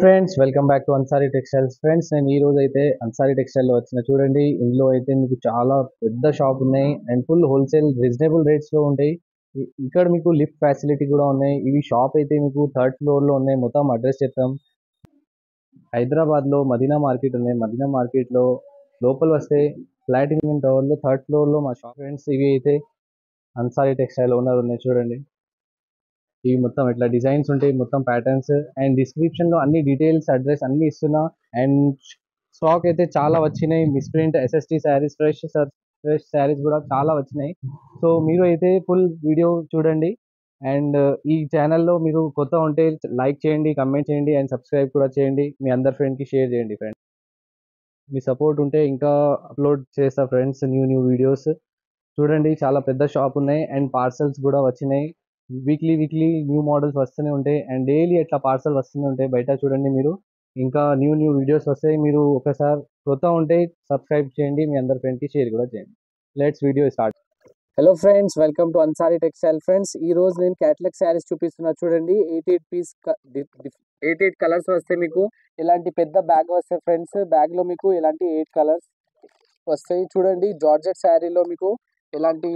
Friends, welcome back to Ansari textiles. Friends, నేను ఈ రోజు అయితే అన్సారీ టెక్స్టైల్లో వచ్చిన. చూడండి, ఇందులో అయితే మీకు చాలా పెద్ద షాప్ ఉన్నాయి అండ్ ఫుల్ హోల్సేల్ రీజనబుల్ రేట్స్లో ఉంటాయి. ఇక్కడ మీకు లిఫ్ట్ ఫెసిలిటీ కూడా ఉన్నాయి. ఇవి షాప్ అయితే మీకు థర్డ్ ఫ్లోర్లో ఉన్నాయి. మొత్తం అడ్రస్ చెప్తాం. హైదరాబాద్లో మదీనా మార్కెట్ ఉన్నాయి. మదీనా మార్కెట్లో లోపల వస్తే ప్లాటినియం టవర్లో థర్డ్ ఫ్లోర్లో మా షాప్. ఫ్రెండ్స్, ఇవి అయితే అన్సారీ టెక్స్టైల్ ఓనర్ ఉన్నాయి. చూడండి, ఇవి మొత్తం ఇట్లా డిజైన్స్ ఉంటాయి, మొత్తం ప్యాటర్న్స్ అండ్ డిస్క్రిప్షన్ లో అన్ని డీటెయిల్స్, అడ్రస్ అన్ని ఇస్తున్నా. అండ్ స్టాక్ అయితే చాలా వచ్చినాయి. Misprint SST saris, fresh saris కూడా చాలా వచ్చినాయి. సో మీరు అయితే ఫుల్ వీడియో చూడండి. అండ్ ఈ ఛానల్లో మీరు కొత్త ఉంటే లైక్ చేయండి, కమెంట్ చేయండి అండ్ సబ్స్క్రైబ్ కూడా చేయండి. మీ అందరి ఫ్రెండ్కి షేర్ చేయండి. ఫ్రెండ్స్, మీ సపోర్ట్ ఉంటే ఇంకా అప్లోడ్ చేస్తా ఫ్రెండ్స్ న్యూ వీడియోస్. చూడండి, చాలా పెద్ద షాప్ ఉన్నాయి అండ్ పార్సల్స్ కూడా వచ్చినాయి. వీక్లీ న్యూ మోడల్స్ వస్తూనే ఉంటాయి అండ్ డైలీ అట్లా పార్సల్ వస్తూనే ఉంటాయి. బయట చూడండి, మీరు ఇంకా న్యూ వీడియోస్ వస్తాయి. మీరు ఒకసారి కొత్త ఉంటే సబ్స్క్రైబ్ చేయండి, మీ అందరి ఫ్రెండ్కి షేర్ కూడా చేయండి. Let's video start. Hello friends, welcome to Ansari textile. Friends, ఈ రోజు నేను క్యాటలాగ్ శారీస్ చూపిస్తున్నా. చూడండి, 88 కలర్స్ వస్తాయి. మీకు ఇలాంటి పెద్ద బ్యాగ్ వస్తాయి ఫ్రెండ్స్. బ్యాగ్ లో మీకు ఇలాంటి 8 కలర్స్ వస్తాయి. చూడండి, జార్జెట్ శారీలో మీకు ఇలాంటి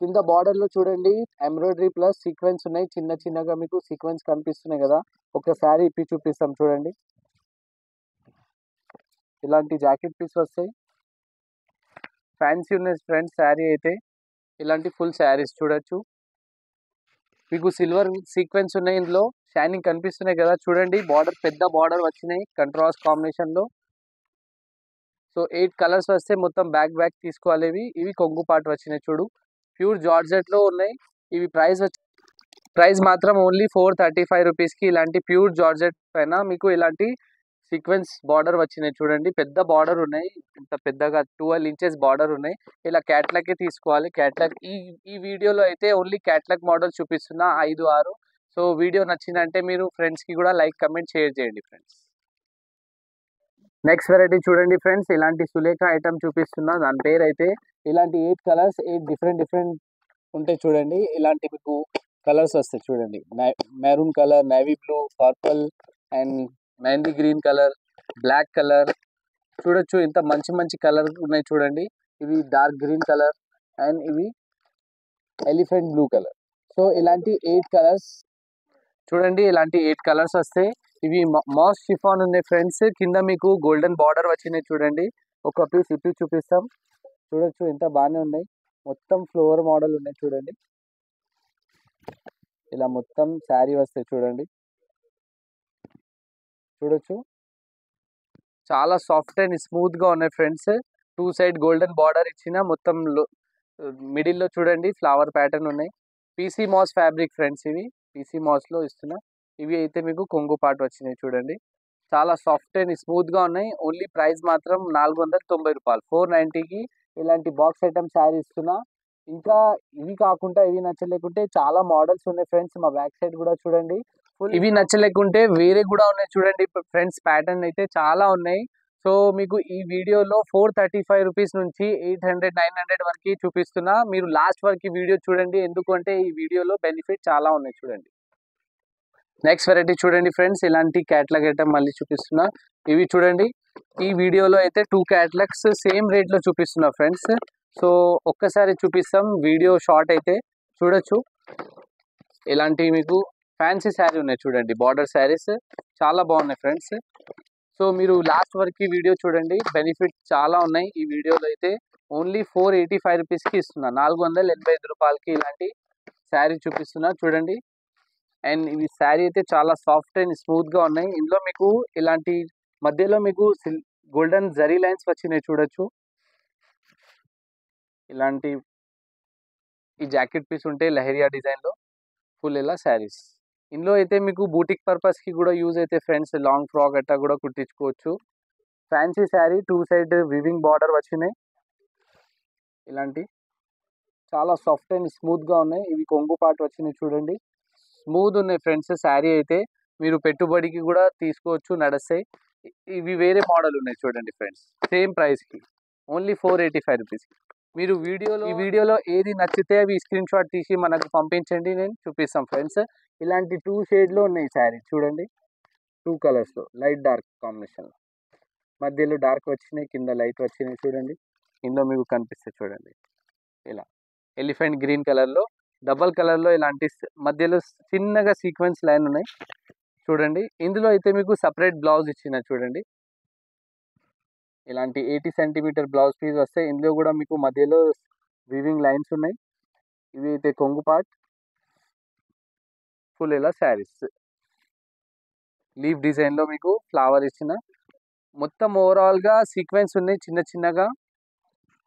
కింద బార్డర్ లో చూడండి ఎంబ్రాయిడరీ ప్లస్ సీక్వెన్స్ ఉన్నాయి. చిన్నగా మీకు సీక్వెన్స్ కనిపిస్తున్నాయి కదా. ఒక శారీ ఇప్పి చూపిస్తాం. చూడండి, ఇలాంటి జాకెట్ పీస్ వస్తాయి. ఫ్యాన్సీ ఉన్నాయి ఫ్రెండ్స్. శారీ అయితే ఇలాంటి ఫుల్ శారీస్ చూడొచ్చు. మీకు సిల్వర్ సీక్వెన్స్ ఉన్నాయి. ఇందులో షైనింగ్ కనిపిస్తున్నాయి కదా. చూడండి, బార్డర్ పెద్ద బార్డర్ వచ్చినాయి కంట్రాస్ట్ కాంబినేషన్ లో. సో 8 కలర్స్ వస్తే మొత్తం బ్యాక్ తీసుకోవాలి. ఇవి కొంగు పాటు వచ్చినాయి. చూడు, ప్యూర్ జార్జెట్ లో ఉన్నాయి. ఇవి ప్రైస్ మాత్రం ఓన్లీ 435 రూపీస్కి. ఇలాంటి ప్యూర్ జార్జెట్ పైన మీకు ఇలాంటి సీక్వెన్స్ బార్డర్ వచ్చినాయి. చూడండి, పెద్ద బార్డర్ ఉన్నాయి. ఇంత పెద్దగా 12 ఇంచెస్ బార్డర్ ఉన్నాయి. ఇలా క్యాట్లాగే తీసుకోవాలి. క్యాట్లాగ్ ఈ వీడియోలో అయితే ఓన్లీ క్యాట్లాగ్ మోడల్ చూపిస్తున్నా 5, 6. సో వీడియో నచ్చిందంటే మీరు ఫ్రెండ్స్కి కూడా లైక్, కమెంట్, షేర్ చేయండి ఫ్రెండ్స్. నెక్స్ట్ వెరైటీ చూడండి ఫ్రెండ్స్, ఇలాంటి సులేఖ ఐటమ్ చూపిస్తున్నా. దాని పేరు అయితే ఇలాంటి 8 కలర్స్, 8 డిఫరెంట్ ఉంటాయి. చూడండి, ఇలాంటి మీకు కలర్స్ వస్తాయి. చూడండి, maroon colour, navy blue, purple and mehndi green colour, black colour. చూడొచ్చు, ఇంత మంచి కలర్ ఉన్నాయి. చూడండి, ఇవి డార్క్ గ్రీన్ కలర్ అండ్ ఇవి ఎలిఫెంట్ బ్లూ కలర్. సో ఇలాంటి 8 కలర్స్ చూడండి, ఇలాంటి 8 కలర్స్ వస్తాయి. ఇవి మాస్ షిఫాన్ ఉన్నాయి ఫ్రెండ్స్. కింద మీకు గోల్డెన్ బార్డర్ వచ్చినాయి. చూడండి, ఒక పీస్ ఇప్పి చూపిస్తాం. చూడొచ్చు, ఎంత బాగానే ఉన్నాయి. మొత్తం ఫ్లోర్ మోడల్ ఉన్నాయి. చూడండి, ఇలా మొత్తం శారీ వస్తాయి. చూడొచ్చు, చాలా సాఫ్ట్ అండ్ స్మూత్ గా ఉన్నాయి ఫ్రెండ్స్. 2 సైడ్ గోల్డెన్ బార్డర్ ఇచ్చిన, మొత్తం మిడిల్ లో చూడండి ఫ్లవర్ ప్యాటర్న్ ఉన్నాయి. PC mass fabric friends. ఇవి పీసీ మాస్ లో ఇస్తున్నా. ఇవి అయితే మీకు కొంగు పాటు వచ్చినాయి. చూడండి, చాలా సాఫ్ట్ అండ్ స్మూత్ గా ఉన్నాయి. ఓన్లీ ప్రైస్ మాత్రం 490 రూపాయలు. 490కి ఇలాంటి బాక్స్ ఐటమ్ శారీ ఇస్తున్నా. ఇంకా ఇవి కాకుండా, ఇవి నచ్చలేకుంటే చాలా మోడల్స్ ఉన్నాయి ఫ్రెండ్స్. మా బ్యాక్ సైడ్ కూడా చూడండి, ఇవి నచ్చలేకుంటే వేరే కూడా ఉన్నాయి. చూడండి ఫ్రెండ్స్, ప్యాటర్న్ అయితే చాలా ఉన్నాయి. సో మీకు ఈ వీడియోలో 435 రూపీస్ నుంచి 800, 900 వరకు చూపిస్తున్నా. మీరు లాస్ట్ వరకు వీడియో చూడండి, ఎందుకంటే ఈ వీడియోలో బెనిఫిట్ చాలా ఉన్నాయి. చూడండి, నెక్స్ట్ వెరైటీ చూడండి ఫ్రెండ్స్, ఇలాంటి క్యాట్లాగ్ ఐటమ్ మళ్ళీ చూపిస్తున్నా. ఇవి చూడండి, ఈ వీడియోలో అయితే 2 క్యాట్లాగ్స్ సేమ్ రేట్ లో చూపిస్తున్నా ఫ్రెండ్స్. సో ఒక్కసారి చూపిస్తాం, వీడియో షార్ట్ అయితే. చూడొచ్చు, ఇలాంటి మీకు ఫ్యాన్సీ శారీ ఉన్నాయి. చూడండి, బార్డర్ శారీస్ చాలా బాగున్నాయి ఫ్రెండ్స్. సో మీరు లాస్ట్ వరకు వీడియో చూడండి, బెనిఫిట్ చాలా ఉన్నాయి. ఈ వీడియోలో అయితే ఓన్లీ 485 రూపీస్కి ఇస్తున్నా. 485 రూపాయలకి ఇలాంటి శారీ చూపిస్తున్నా. చూడండి, అండ్ ఇవి శారీ అయితే చాలా సాఫ్ట్ అండ్ స్మూత్ గా ఉన్నాయి. ఇందులో మీకు ఇలాంటి మధ్యలో మీకు గోల్డెన్ జరీ లైన్స్ వచ్చినాయి. చూడొచ్చు, ఇలాంటి ఈ జాకెట్ పీస్ ఉంటే లహరియా డిజైన్ లో ఫుల్ ఇలా శారీస్. ఇందులో అయితే మీకు బూటిక్ పర్పస్ కి కూడా యూజ్ అయితే ఫ్రెండ్స్. లాంగ్ ఫ్రాక్ అట్టా కూడా కుట్టించుకోవచ్చు. Fancy sari, 2 side weaving border వచ్చినాయి. ఇలాంటి చాలా సాఫ్ట్ అండ్ స్మూత్ గా ఉన్నాయి. ఇవి కొంగు పాటు వచ్చినాయి. చూడండి, స్మూత్ ఉన్నాయి ఫ్రెండ్స్. శారీ అయితే మీరు పెట్టుబడికి కూడా తీసుకోవచ్చు, నడుస్తాయి. ఇవి వేరే మోడల్ ఉన్నాయి. చూడండి ఫ్రెండ్స్, సేమ్ ప్రైస్ కి ఓన్లీ 485 రూపీస్. మీరు ఈ వీడియోలో ఏది నచ్చితే అవి స్క్రీన్ షాట్ తీసి మనకు పంపించండి, నేను చూపిస్తాం ఫ్రెండ్స్. ఇలాంటి 2 షేడ్ లో ఉన్నాయి శారీ. చూడండి, 2 కలర్స్లో లైట్ డార్క్ కాంబినేషన్, మధ్యలో డార్క్ వచ్చినాయి, కింద లైట్ వచ్చినాయి చూడండి. ఇందులో మీకు కనిపిస్తుంది చూడండి, ఇలా ఎలిఫెంట్ గ్రీన్ కలర్లో డబల్ కలర్లో ఇలాంటి మధ్యలో చిన్నగా సీక్వెన్స్ లైన్ ఉన్నాయి చూడండి. ఇందులో అయితే మీకు సపరేట్ బ్లౌజ్ ఇచ్చిన చూడండి, ఇలాంటి 80 సెంటీమీటర్ బ్లౌజ్ పీస్ వస్తాయి. ఇందులో కూడా మీకు మధ్యలో వీవింగ్ లైన్స్ ఉన్నాయి. ఇవి అయితే కొంగు పార్ట్, ఫుల్ ఇలా శారీస్ లీఫ్ డిజైన్లో మీకు ఫ్లవర్ ఇచ్చిన, మొత్తం ఓవరాల్గా సీక్వెన్స్ ఉన్నాయి చిన్న చిన్నగా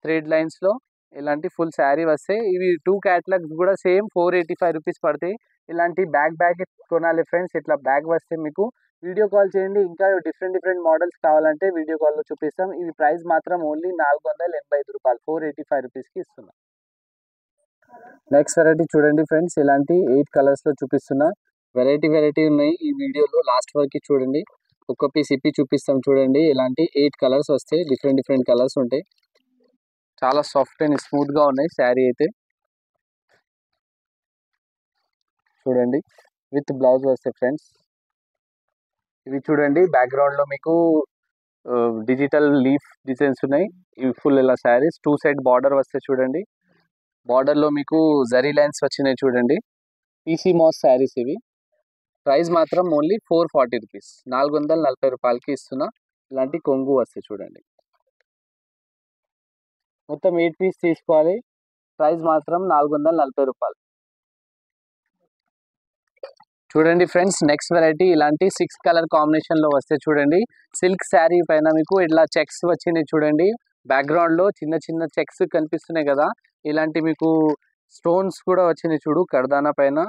థ్రెడ్ లైన్స్లో. ఇలాంటి ఫుల్ శారీ వస్తాయి. ఇవి 2 క్యాటలాగ్స్ కూడా సేమ్ 485 రూపీస్ పడతాయి. ఇలాంటి బ్యాగ్ కొనాలి ఫ్రెండ్స్. ఇట్లా బ్యాగ్ వస్తే మీకు వీడియో కాల్ చేయండి. ఇంకా డిఫరెంట్ మోడల్స్ కావాలంటే వీడియో కాల్లో చూపిస్తాం. ఇవి ప్రైస్ మాత్రం ఓన్లీ 485 రూపాయలు, 485 రూపీస్కి ఇస్తున్నాం. నెక్స్ట్ వెరైటీ చూడండి ఫ్రెండ్స్, ఇలాంటి 8 కలర్స్లో చూపిస్తున్నా. వెరైటీ ఉన్నాయి ఈ వీడియోలో, లాస్ట్ వరకు చూడండి. ఒక్క పీస్ ఇప్పి చూపిస్తాం చూడండి. ఇలాంటి 8 కలర్స్ వస్తాయి, డిఫరెంట్ కలర్స్ ఉంటాయి. చాలా సాఫ్ట్ అండ్ స్మూత్గా ఉన్నాయి శారీ అయితే చూడండి. విత్ బ్లౌజ్ వస్తాయి ఫ్రెండ్స్. ఇవి చూడండి బ్యాక్గ్రౌండ్లో మీకు డిజిటల్ లీఫ్ డిజైన్స్ ఉన్నాయి. ఇవి ఫుల్ ఇలా శారీస్ 2 సైడ్ బార్డర్ వస్తాయి చూడండి. బార్డర్లో మీకు జరీ లైన్స్ వచ్చినాయి చూడండి. పీసీ మాస్ శారీస్ ఇవి. ప్రైస్ మాత్రం ఓన్లీ 440 రూపీస్, 440 రూపాయలకి ఇస్తున్నా. ఇలాంటి కొంగు వస్తాయి చూడండి. మొత్తం 8 పీస్ తీసుకోవాలి. ప్రైస్ మాత్రం 440 రూపాయలు. చూడండి ఫ్రెండ్స్, నెక్స్ట్ వెరైటీ ఇలాంటి 6 కలర్ కాంబినేషన్లో వస్తే చూడండి. సిల్క్ శారీ పైన మీకు ఇట్లా చెక్స్ వచ్చినాయి చూడండి. బ్యాక్గ్రౌండ్లో చిన్న చెక్స్ కనిపిస్తున్నాయి కదా, ఇలాంటి మీకు స్టోన్స్ కూడా వచ్చినాయి చూడు. కర్దానా పైన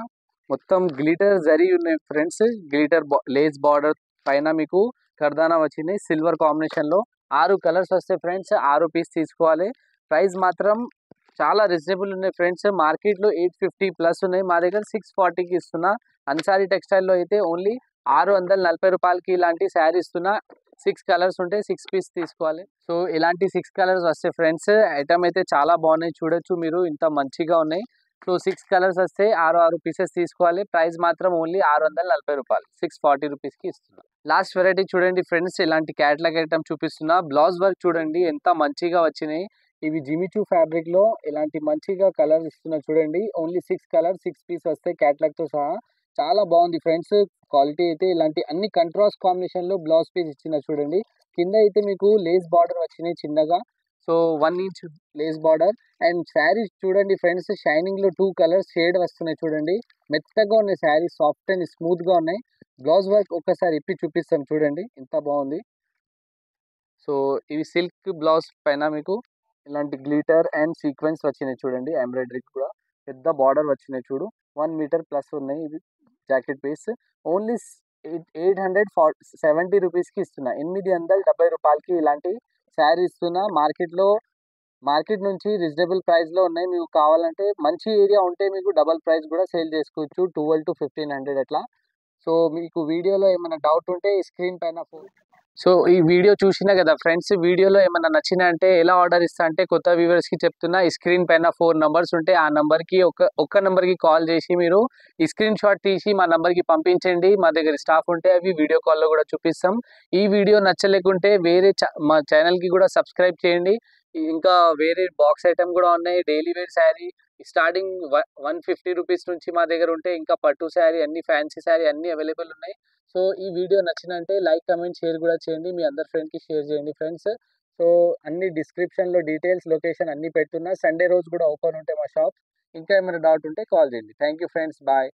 మొత్తం గ్లిటర్ జరీ ఉన్నాయి ఫ్రెండ్స్. గ్లిటర్ లేస్ బార్డర్ పైన మీకు కర్దానా వచ్చినాయి సిల్వర్ కాంబినేషన్లో. 6 కలర్స్ వస్తాయి ఫ్రెండ్స్, 6 పీస్ తీసుకోవాలి. ప్రైస్ మాత్రం చాలా రీజనబుల్ ఉన్నాయి ఫ్రెండ్స్. మార్కెట్లో 850 ప్లస్ ఉన్నాయి, మా దగ్గర 640కి ఇస్తున్నా. అన్సారీ టెక్స్టైల్లో అయితే ఓన్లీ 640 రూపాయలకి ఇలాంటి శారీ ఇస్తున్నా. 6 కలర్స్ ఉంటాయి, 6 పీస్ తీసుకోవాలి. సో ఇలాంటి 6 కలర్స్ వస్తాయి ఫ్రెండ్స్. ఐటమ్ అయితే చాలా బాగున్నాయి, చూడొచ్చు మీరు, ఇంత మంచిగా ఉన్నాయి. సో 6 కలర్స్ వస్తే 6 పీసెస్ తీసుకోవాలి. ప్రైస్ మాత్రం ఓన్లీ 640 రూపాయలు, 640 రూపీస్కి ఇస్తున్నా. లాస్ట్ వెరైటీ చూడండి ఫ్రెండ్స్, ఇలాంటి క్యాటలాగ్ ఐటమ్ చూపిస్తున్నా. బ్లౌజ్ వర్క్ చూడండి ఎంత మంచిగా వచ్చినాయి. ఇవి జిమిచూ ఫ్యాబ్రిక్లో ఇలాంటి మంచిగా కలర్స్ ఇస్తున్నా చూడండి. ఓన్లీ 6 కలర్స్, 6 పీస్ వస్తాయి క్యాటలాగ్తో సహా. చాలా బాగుంది ఫ్రెండ్స్. క్వాలిటీ అయితే ఇలాంటి అన్ని కంట్రాస్ట్ కాంబినేషన్లో బ్లౌజ్ పీస్ ఇచ్చిన చూడండి. కింద అయితే మీకు లేస్ బార్డర్ వచ్చినాయి చిన్నగా. So 1 inch lace border. And sari చూడండి ఫ్రెండ్స్, షైనింగ్లో 2 కలర్స్ షేడ్ వస్తున్నాయి చూడండి. మెత్తగా ఉన్నాయి శారీ, సాఫ్ట్ అండ్ స్మూత్గా ఉన్నాయి. బ్లౌజ్ వర్క్ ఒక్కసారి ఇప్పి చూపిస్తాం చూడండి, ఎంత బాగుంది. సో ఇవి సిల్క్ బ్లౌజ్ పైన మీకు ఇలాంటి గ్లిటర్ అండ్ సీక్వెన్స్ వచ్చినాయి చూడండి. ఎంబ్రాయిడరీ కూడా పెద్ద బార్డర్ వచ్చినాయి చూడు. 1 మీటర్ ప్లస్ ఉన్నాయి. ఇది జాకెట్ పీస్ ఓన్లీ 870 రూపీస్కి ఇస్తున్నా. 870 రూపాయలకి ఇలాంటి శారీ ఇస్తున్నా. మార్కెట్ నుంచి రీజనబుల్ ప్రైస్లో ఉన్నాయి. మీకు కావాలంటే మంచి ఏరియా ఉంటే మీకు డబల్ ప్రైస్ కూడా సేల్ చేసుకోవచ్చు, 12 to 1500 అట్లా. సో మీకు వీడియోలో ఏమైనా డౌట్ ఉంటే ఈ స్క్రీన్ పైన సో ఈ వీడియో చూసినా కదా ఫ్రెండ్స్, వీడియోలో ఏమైనా నచ్చినా అంటే ఎలా ఆర్డర్ ఇస్తా అంటే కొత్త వ్యూవర్స్కి చెప్తున్నా. ఈ స్క్రీన్ పైన 4 నంబర్స్ ఉంటే ఆ నెంబర్కి ఒక్క నెంబర్కి కాల్ చేసి మీరు ఈ స్క్రీన్ షాట్ తీసి మా నెంబర్కి పంపించండి. మా దగ్గర స్టాఫ్ ఉంటే అవి వీడియో కాల్లో కూడా చూపిస్తాం. ఈ వీడియో నచ్చలేకుంటే వేరే మా ఛానల్కి కూడా సబ్స్క్రైబ్ చేయండి. ఇంకా వేరే బాక్స్ ఐటమ్ కూడా ఉన్నాయి. Daily wear sari starting 150 rupees నుంచి మా దగ్గర ఉంటే, ఇంకా పట్టు శారీ అన్ని, ఫ్యాన్సీ శారీ అన్ని అవైలబుల్ ఉన్నాయి. సో ఈ వీడియో నచ్చినంటే లైక్, కమెంట్, షేర్ కూడా చేయండి. మీ అందరి ఫ్రెండ్కి షేర్ చేయండి ఫ్రెండ్స్. సో అన్ని డిస్క్రిప్షన్లో డీటెయిల్స్, లొకేషన్ అన్ని పెట్టున్నా. సండే రోజు కూడా ఓపెన్ ఉంటాయి మా షాప్. ఇంకా ఏమైనా డౌట్ ఉంటే కాల్ చేయండి. Thank you friends, bye.